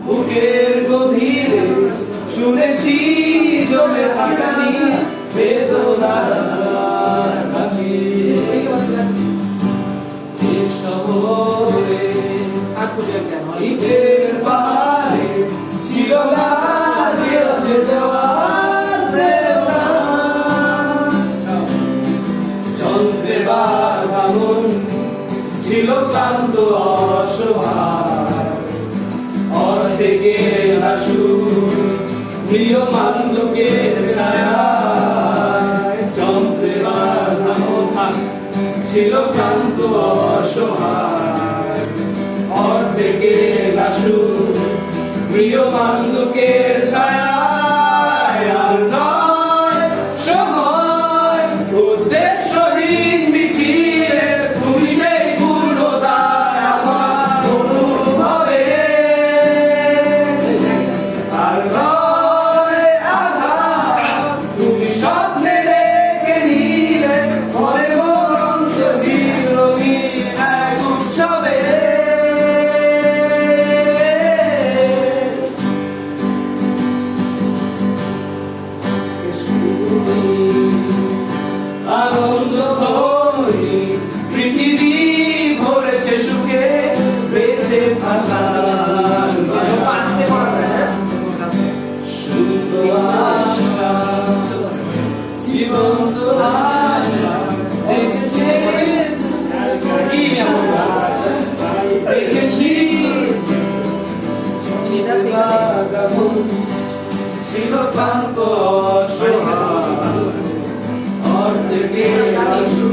বুকের গভীরে শুনেছি জমে থাকানি বেদনার গানে। এ শহরে ইটের পাহাড়ে ছিল না যে দেওয়ার প্রেরণা। যন্ত্রের বাঁধন ছিল ক্লান্ত অসহায়, অর্ধেকের লাশু প্রিয়মান লোকের ছায়ায়। যন্ত্রের বাঁধন ছিল ক্লান্ত অসহায়, অর্ধেকের লাশু প্রিয়মান লোকের ছায়ায়। আর নয় সময় উদ্দেশ্যহীন মিছিলে তুমি সেই পূর্ণতায় আমার অনুভবে। আর নয় আঘাত তুমি স্বপ্নে ডেকে নিলে পরে বরং শহীদ রঙিন এক উৎসবে। আনন্দ ভরি পৃথিবী ভরেছে সুখে বেঁচে থাকার সুন্দর আশা, জীবন্ত আশা রেখেছি ছিল ক্লান্ত অসহায়, অর্ধেকের লাশু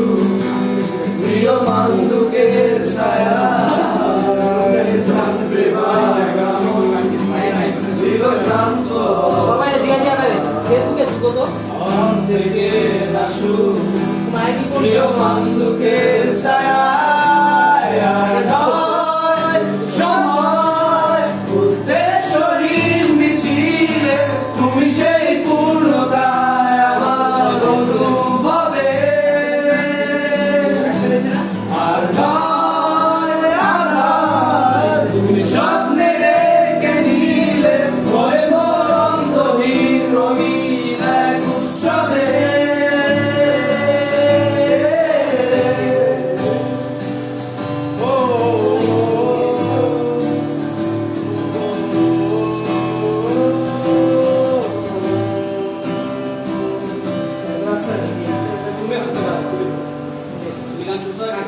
প্রিয়মান লোকের ছায়ায়। যন্ত্রের বাঁধন ছিল ক্লান্ত অর্ধেকের লাশু প্রিয়মান লোকের ছায়া।